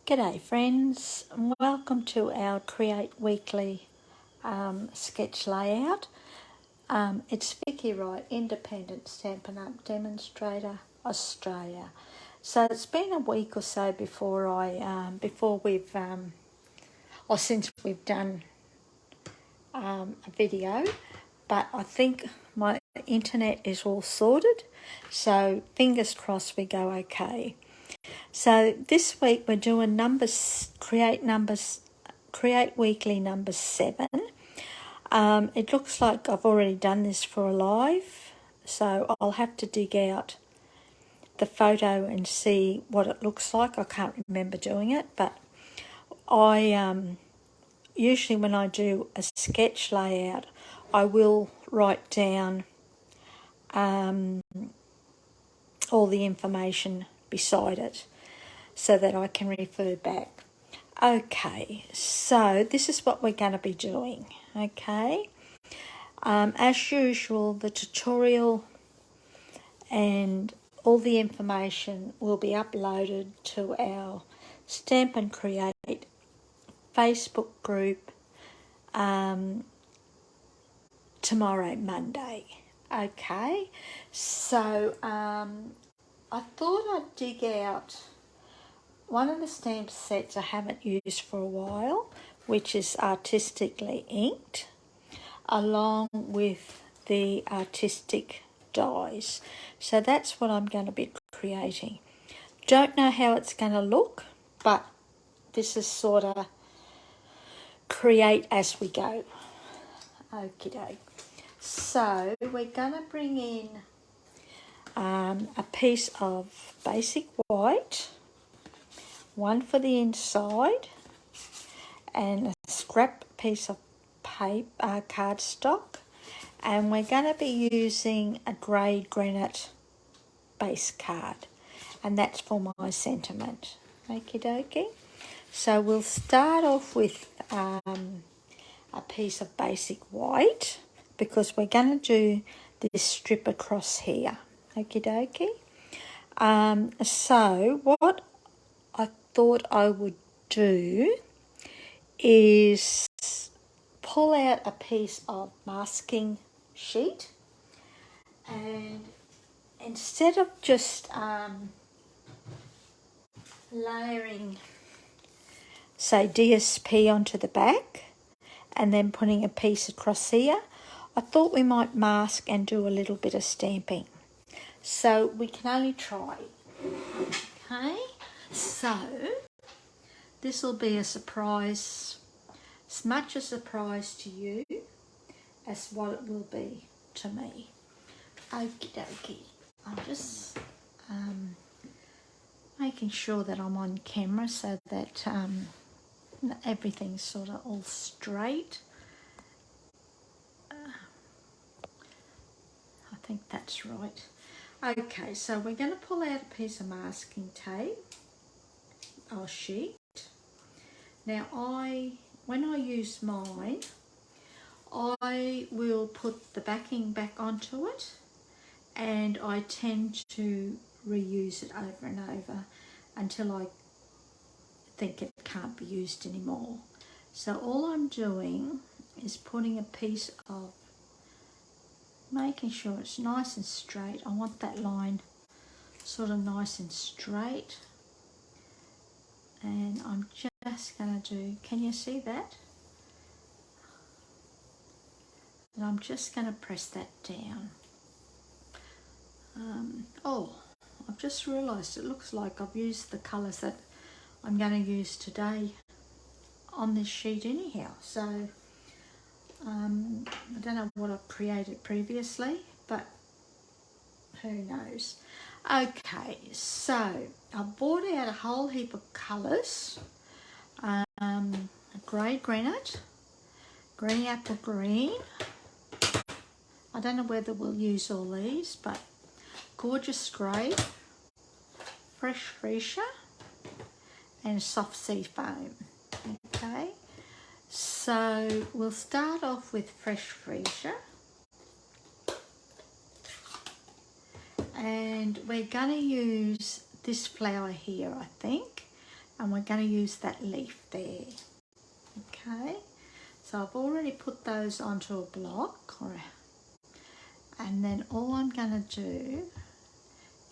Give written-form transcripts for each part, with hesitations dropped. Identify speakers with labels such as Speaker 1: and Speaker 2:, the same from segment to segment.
Speaker 1: G'day friends, and welcome to our Create Weekly sketch layout. It's Vicky Wright, Independent Stampin' Up Demonstrator, Australia. So it's been a week or so since we've done a video, but I think my internet is all sorted, so fingers crossed we go okay. So this week we're doing Create Weekly number 7. It looks like I've already done this for a live, so I'll have to dig out the photo and see what it looks like. I can't remember doing it, but I usually when I do a sketch layout, I will write down all the information beside it so that I can refer back. Okay, so this is what we're going to be doing, okay? As usual, the tutorial and all the information will be uploaded to our Stamp and Create Facebook group tomorrow, Monday. Okay, so I thought I'd dig out one of the stamp sets I haven't used for a while, which is artistically inked, along with the artistic dies. So that's what I'm going to be creating. Don't know how it's going to look, but this is sort of create as we go. Okie doke. So we're going to bring in a piece of basic white, one for the inside, and a scrap piece of paper, cardstock, and we're going to be using a grey granite base card, and that's for my sentiment. Okie dokie. So we'll start off with a piece of basic white, because we're going to do this strip across here. Okie dokie. So what I thought I would do is pull out a piece of masking sheet, and instead of just layering, say, DSP onto the back and then putting a piece across here, I thought we might mask and do a little bit of stamping. So we can only try. Okay, so this will be a surprise, as much a surprise to you as what it will be to me. Okie dokie. I'm just making sure that I'm on camera so that everything's sort of all straight. I think that's right. Okay, so we're going to pull out a piece of masking tape or sheet. Now when I use mine, I will put the backing back onto it, and I tend to reuse it over and over until I think it can't be used anymore. So all I'm doing is putting a piece of, making sure it's nice and straight. I want that line sort of nice and straight, and I'm just going to do, can you see that? And I'm just going to press that down. I've just realised it looks like I've used the colours that I'm going to use today on this sheet anyhow. So I don't know what I've created previously, but who knows. Okay, so I bought out a whole heap of colours. Grey granite, green apple green. I don't know whether we'll use all these, but gorgeous grey, fresh freesia, and soft sea foam. Okay, so we'll start off with fresh freesia, and we're going to use this flower here, I think. and we're going to use that leaf there. Okay, so I've already put those onto a block, and then all I'm going to do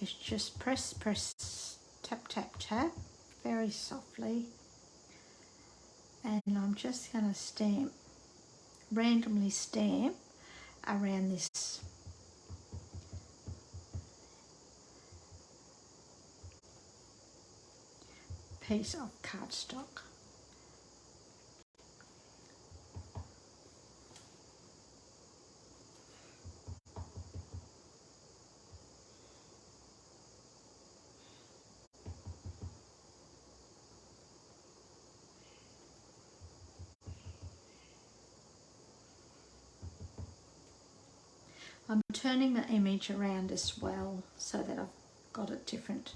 Speaker 1: is just press, tap, tap, tap, very softly, and I'm just going to stamp, randomly stamp around this piece of cardstock. I'm turning the image around as well so that I've got it different.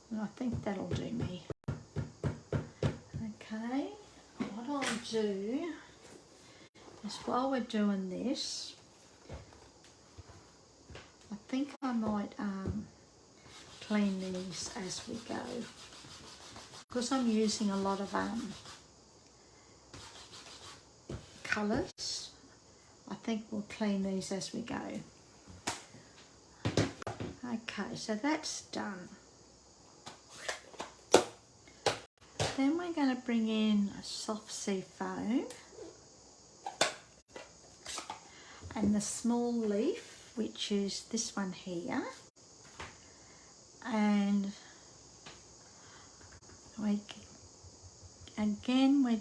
Speaker 1: And I think that'll do me. Okay, what I'll do is while we're doing this, I think I might clean these as we go. Because I'm using a lot of colours, I think we'll clean these as we go. Okay, so that's done. Then we're going to bring in a soft sea foam and the small leaf, which is this one here, and we're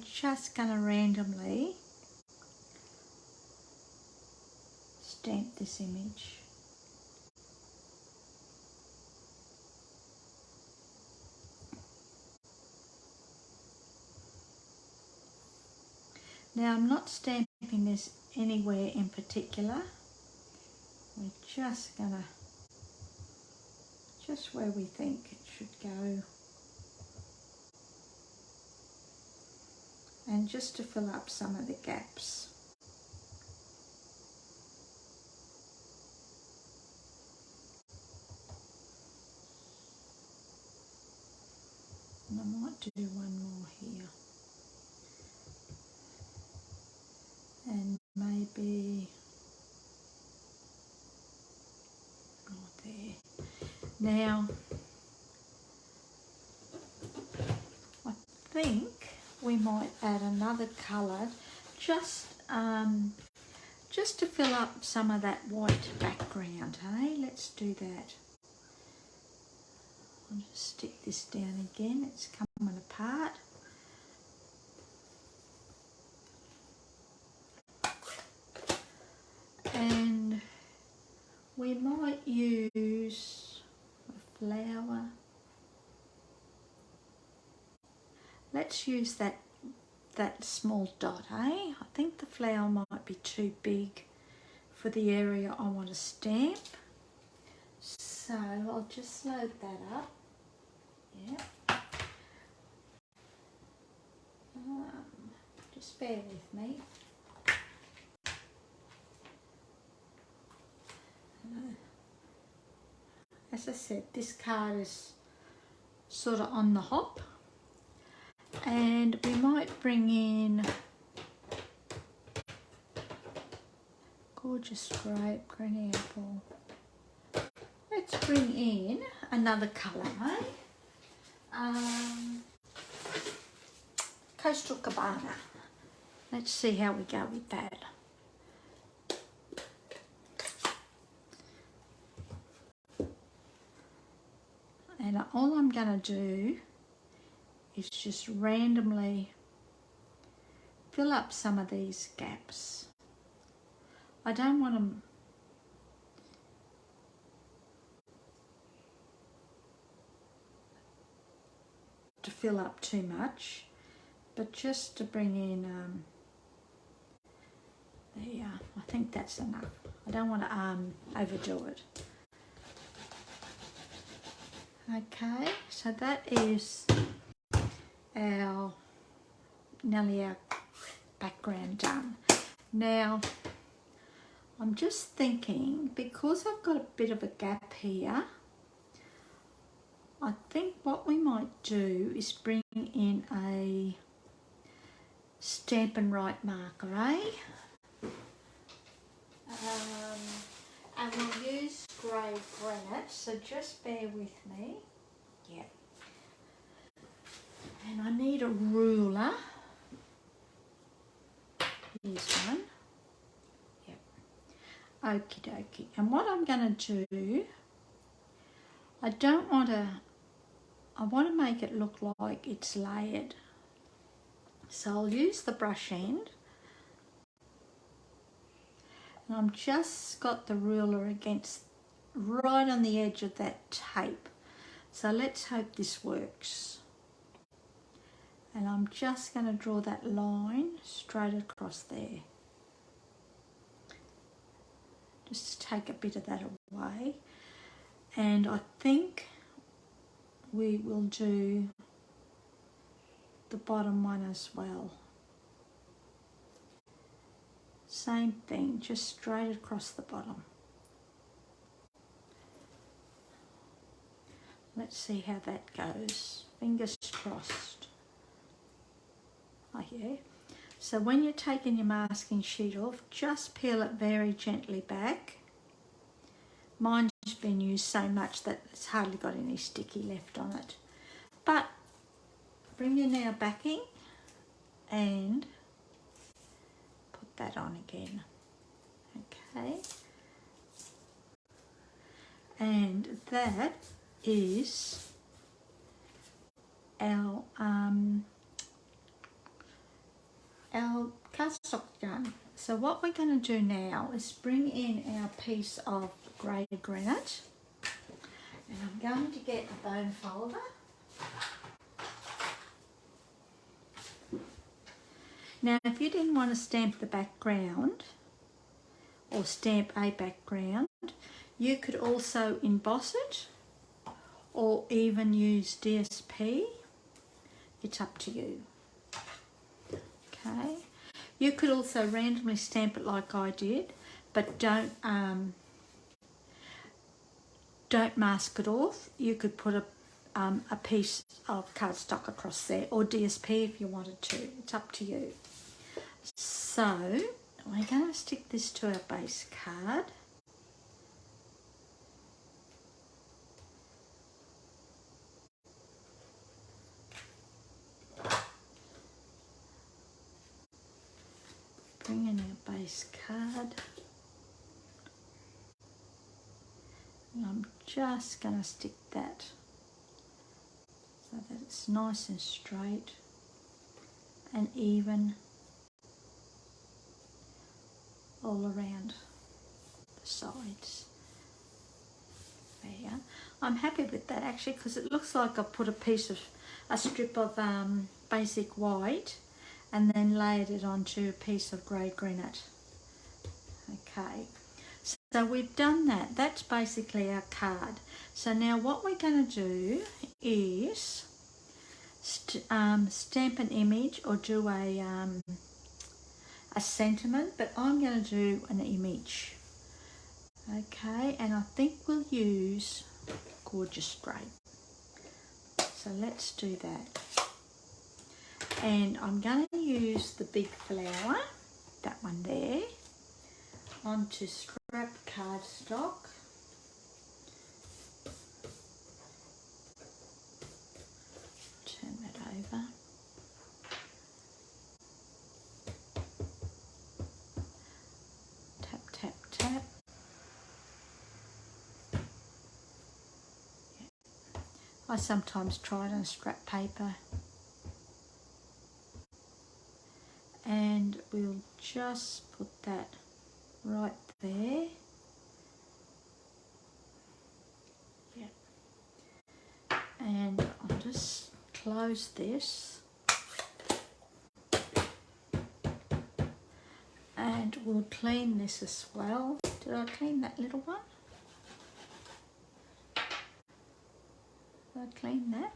Speaker 1: just going to randomly stamp this image. Now I'm not stamping this anywhere in particular. We're just gonna, just where we think it should go. And just to fill up some of the gaps. And I might do one more here. And maybe, oh, there. Now, I think we might add another colour just to fill up some of that white background, hey? Let's do that. I'll just stick this down again, it's coming apart. And we might use a flower. Let's use that small dot, eh? I think the flower might be too big for the area I want to stamp. So I'll just load that up. Yeah. Just bear with me. As I said, this card is sort of on the hop, and we might bring in gorgeous grape, green apple. Let's bring in another colour, eh? Coastal Cabana. Let's see how we go with that. And all I'm going to do is just randomly fill up some of these gaps. I don't want them to fill up too much, but just to bring in, there, I think that's enough. I don't want to overdo it. Okay, so that is nearly our background done. Now, I'm just thinking, because I've got a bit of a gap here, I think what we might do is bring in a Stamp and Write marker, eh? And we'll use grey granite, so just bear with me. Yeah. And I need a ruler. Here's one. Yep. Okie dokie. And what I'm going to do, I want to make it look like it's layered. So I'll use the brush end. And I'm just got the ruler against, right on the edge of that tape. So let's hope this works. And I'm just going to draw that line straight across there. Just to take a bit of that away. And I think we will do the bottom one as well. Same thing, just straight across the bottom. Let's see how that goes. Fingers crossed. Oh yeah. So when you're taking your masking sheet off, just peel it very gently back. Mine's been used so much that it's hardly got any sticky left on it. But bring your nail backing and put that on again. Okay. And that is our cardstock done. So what we're going to do now is bring in our piece of grey granite, and I'm going to get a bone folder. Now if you didn't want to stamp the background or stamp a background, you could also emboss it or even use DSP. It's up to you. Okay. You could also randomly stamp it like I did, but don't mask it off. You could put a piece of cardstock across there, or DSP if you wanted to. It's up to you. So we're going to stick this to our base card. Bring in our base card. And I'm just going to stick that so that it's nice and straight and even all around the sides. There. I'm happy with that actually, because it looks like I put a strip of basic white and then layered it onto a piece of grey granite. Okay, so we've done that. That's basically our card. So now what we're going to do is stamp an image or do a sentiment, but I'm going to do an image. Okay, and I think we'll use Gorgeous Straight. So let's do that. And I'm going to use the big flower, that one there, onto scrap cardstock. Turn that over. Tap, tap, tap. Yeah. I sometimes try it on scrap paper. And we'll just put that right there. Yeah. And I'll just close this. And we'll clean this as well. Did I clean that little one? Did I clean that?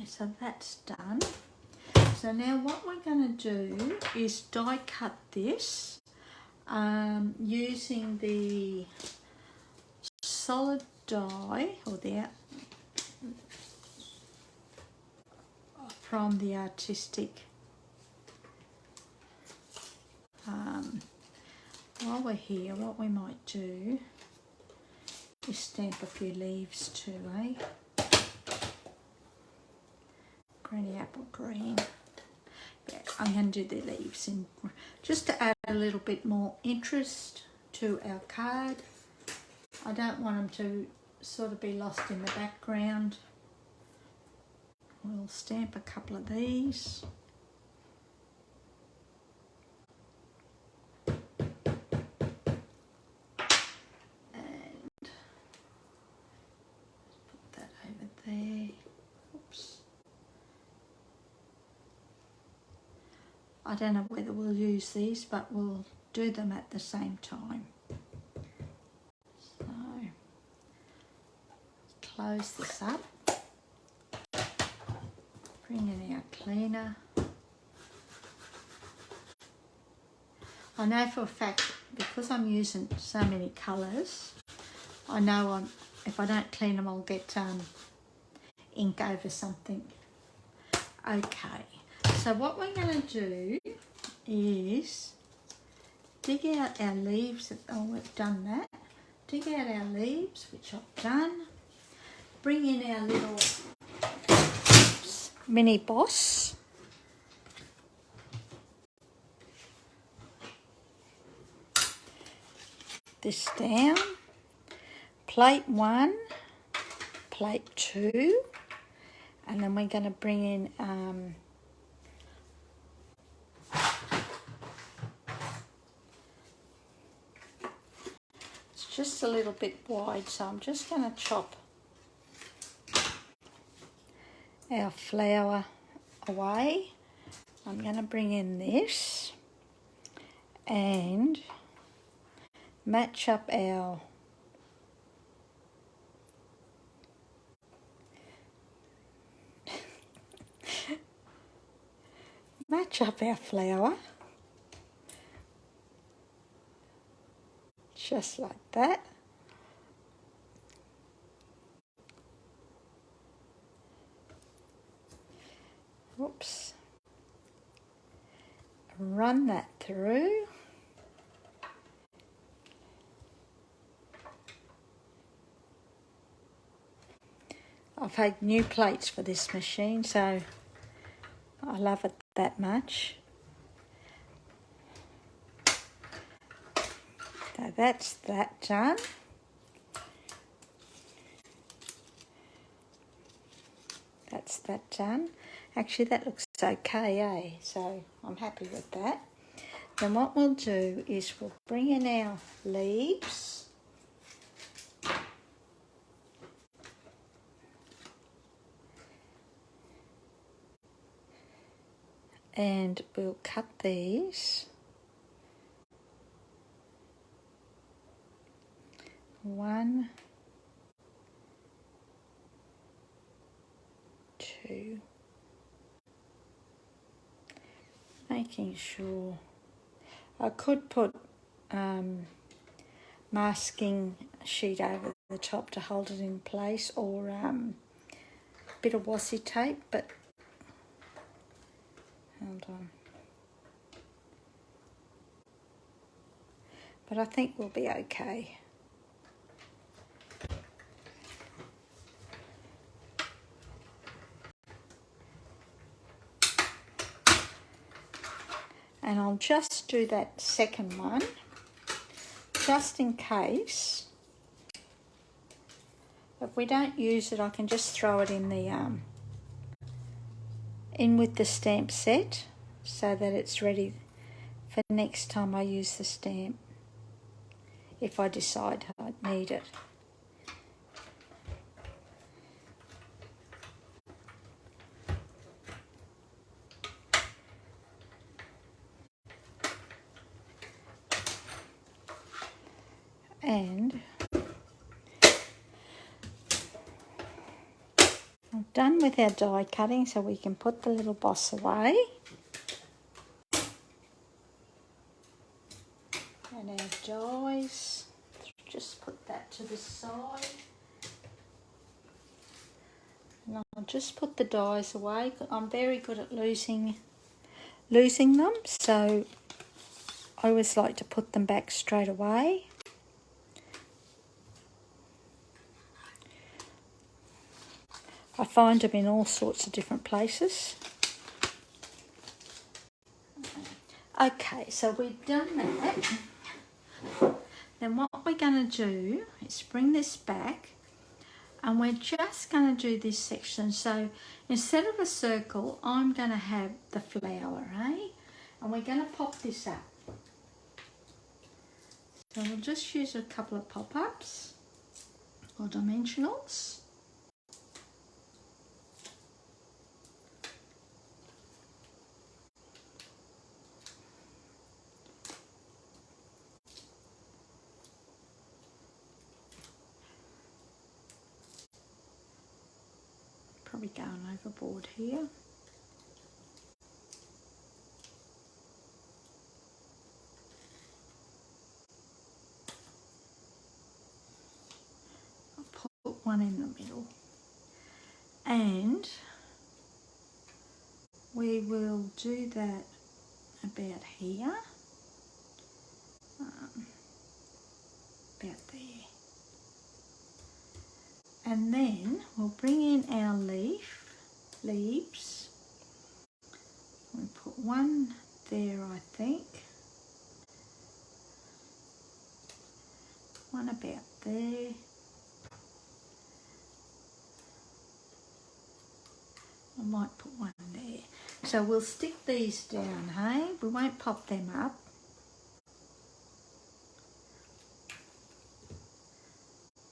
Speaker 1: So that's done. So now what we're going to do is die cut this using the solid die or the from the artistic. While we're here, what we might do is stamp a few leaves too, eh? Granny apple green. Yeah, I'm going to do the leaves in just to add a little bit more interest to our card. I don't want them to sort of be lost in the background. We'll stamp a couple of these. There. Oops. I don't know whether we'll use these, but we'll do them at the same time. So, close this up. Bring in our cleaner. I know for a fact, because I'm using so many colours, I know if I don't clean them, I'll get ink over something. Okay, so what we're going to do is dig out our leaves. Oh, we've done that. Dig out our leaves, which I've done. Bring in our little mini boss. This down. Plate 1, plate 2. And then we're going to bring in it's just a little bit wide, so I'm just going to chop our flower away. I'm going to bring in this and match up our flower, just like that. Oops. Run that through. I've had new plates for this machine, so I love it that much. So that's that done. That's that done. Actually, that looks okay, eh? So I'm happy with that. Then what we'll do is we'll bring in our leaves. And we'll cut these. 1, 2. Making sure. I could put masking sheet over the top to hold it in place, or a bit of washi tape, but hold on. But I think we'll be okay. And I'll just do that second one, just in case. If we don't use it, I can just throw it in the in with the stamp set, so that it's ready for next time I use the stamp, if I decide I need it. And We're done with our die cutting, so we can put the little boss away. And our dies, just put that to the side. And I'll just put the dies away. I'm very good at losing them, so I always like to put them back straight away. I find them in all sorts of different places. Okay, so we've done that. Then what we're going to do is bring this back, and we're just going to do this section. So instead of a circle, I'm going to have the flower, eh? And we're going to pop this up. So we'll just use a couple of pop-ups or dimensionals. Probably going overboard here. I'll put one in the middle. And we will do that about here. About there. And then we'll bring in our leaves. We put one there, I think. One about there. I might put one there. So we'll stick these down, hey? We won't pop them up.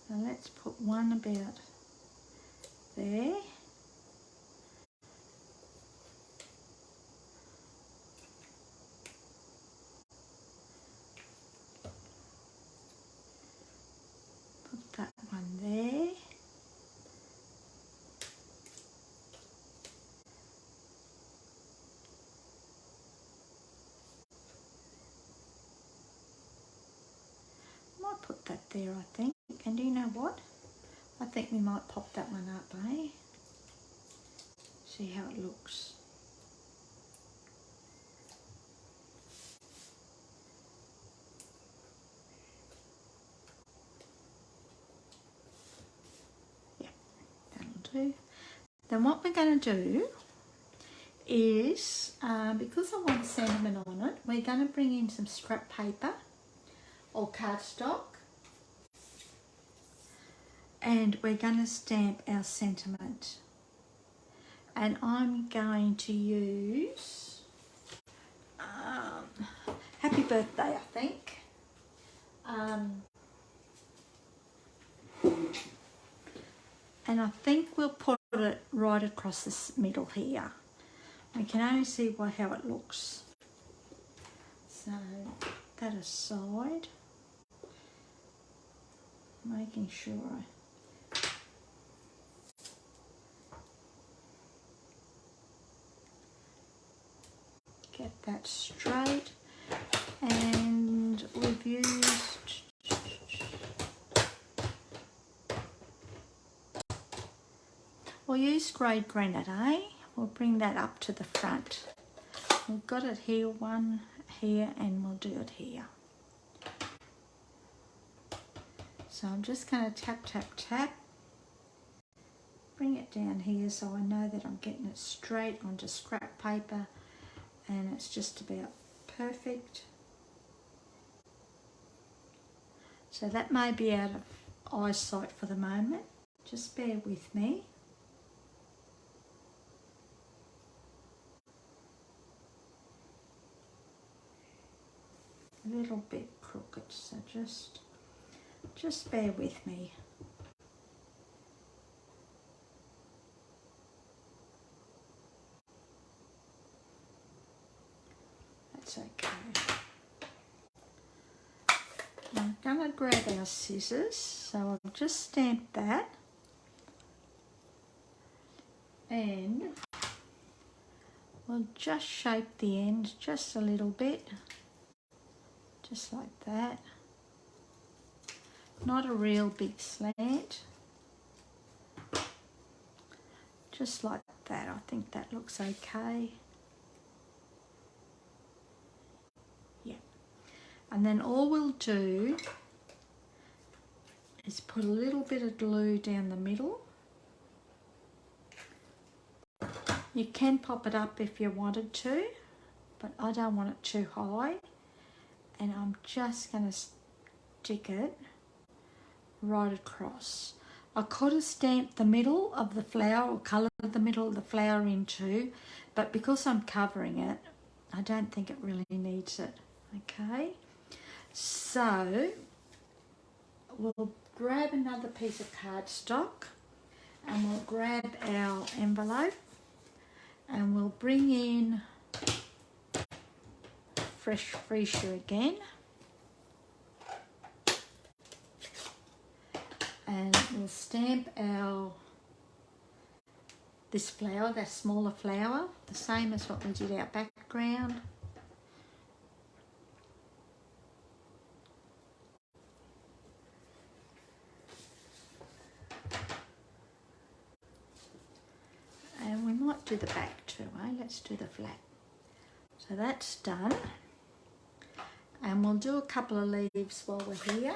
Speaker 1: So let's put one about there. Put that one there. Might put that there, I think. And do you know what? I think we might pop that one up, eh? See how it looks. Yeah, that'll do. Then what we're going to do is, because I want sentiment on it, we're going to bring in some scrap paper or cardstock, and we're going to stamp our sentiment. And I'm going to use Happy Birthday, I think. And I think we'll put it right across this middle here. We can only see how it looks. So that aside, making sure I get that straight. And we've used we'll use grey granite, eh? We'll bring that up to the front. We've got it here, one here, and we'll do it here. So I'm just going to tap, tap, tap. Bring it down here so I know that I'm getting it straight onto scrap paper, and it's just about perfect. So that may be out of eyesight for the moment. Just bear with me. A little bit crooked, so just bear with me. That's okay. I'm going to grab our scissors, so I'll just stamp that. And we'll just shape the ends just a little bit, just like that. Not a real big slant, just like that. I think that looks okay. Yeah. And then all we'll do is put a little bit of glue down the middle. You can pop it up if you wanted to, but I don't want it too high. And I'm just going to stick it right across. I could have stamped the middle of the flower or coloured the middle of the flower in too, but because I'm covering it, I don't think it really needs it. Okay, so we'll grab another piece of cardstock and we'll grab our envelope and we'll bring in fresh freesia again, and we'll stamp this flower, that smaller flower, the same as what we did our background. And we might do the back too, eh? Let's do the flat. So that's done. And we'll do a couple of leaves while we're here.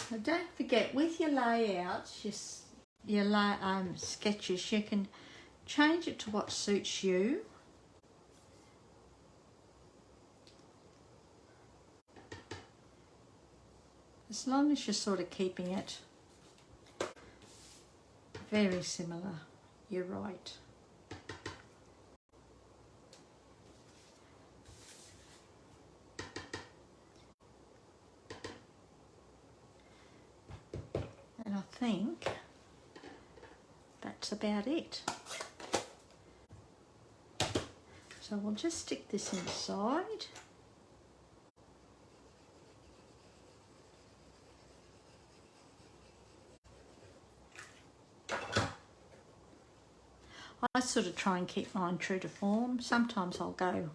Speaker 1: So don't forget, with your layouts, your sketches, you can change it to what suits you. As long as you're sort of keeping it very similar, you're right. And I think that's about it. So we'll just stick this inside. I sort of try and keep mine true to form. Sometimes I'll go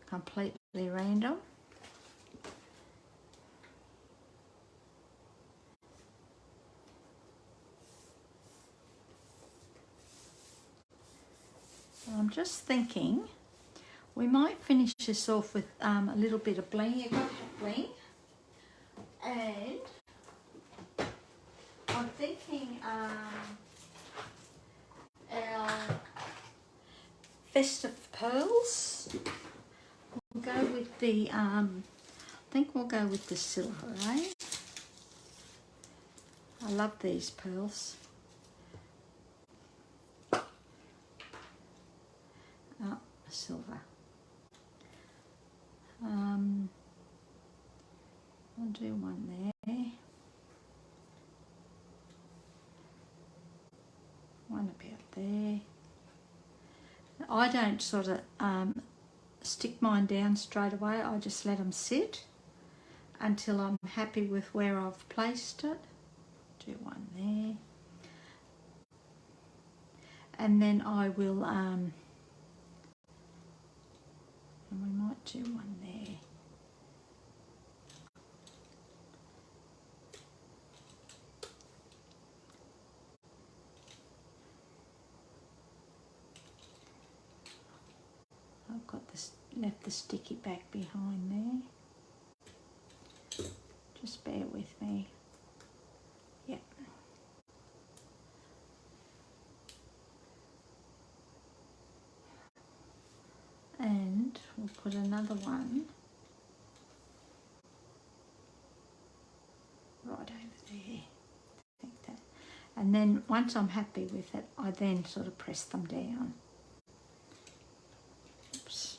Speaker 1: completely random. I'm just thinking we might finish this off with a little bit of bling. You've got bling. And I'm thinking our festive pearls. We'll go with the, I think we'll go with the silver, eh? I love these pearls. Oh, silver. I'll do one there. One about there. I don't sort of stick mine down straight away. I just let them sit until I'm happy with where I've placed it. Do one there. And then I will, and we might do one there. I've got this, left the sticky back behind there. Just bear with me. Yep. And we'll put another one right over there, like that. And then once I'm happy with it, I then sort of press them down. Oops.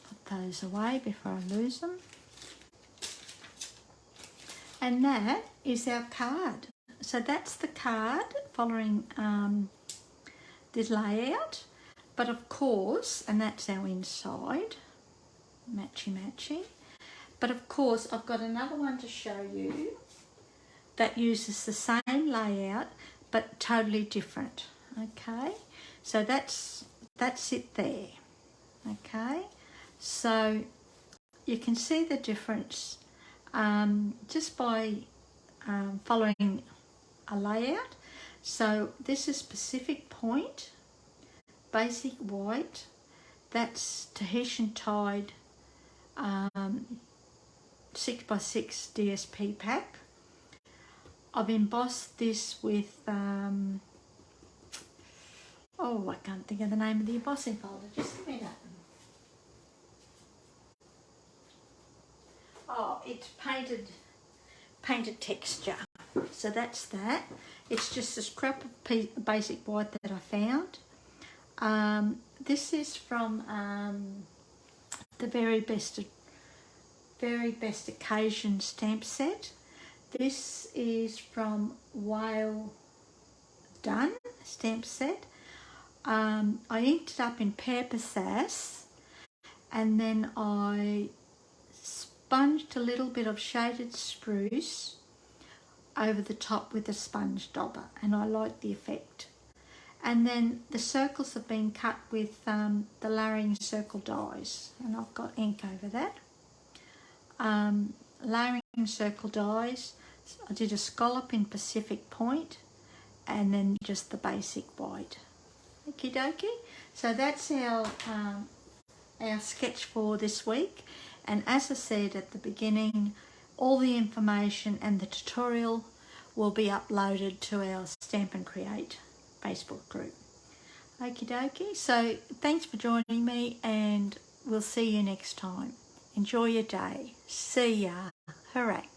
Speaker 1: Put those away before I lose them. And that is our card. So that's the card following the layout. But of course, and that's our inside. matchy. But of course I've got another one to show you that uses the same layout but totally different. Okay, so that's it there. Okay, so you can see the difference just by following a layout. So this is Pacific Point, basic white. That's Tahitian Tide 6x6 DSP pack. I've embossed this with, I can't think of the name of the embossing folder, just a minute. Oh, it's painted texture. So that's that. It's just a scrap of basic white that I found. This is from the Very Best Occasion stamp set. This is from Whale Done stamp set. I inked it up in Paper Sass, and then I sponged a little bit of shaded spruce over the top with a sponge dauber, and I like the effect. And then the circles have been cut with the layering circle dies, and I've got ink over that. Layering circle dies, I did a scallop in Pacific Point, and then just the basic white. Okie dokie. So that's our sketch for this week. And as I said at the beginning, all the information and the tutorial will be uploaded to our Stamp and Create Facebook group. Okie dokie. So thanks for joining me, and we'll see you next time. Enjoy your day. See ya. Hooray.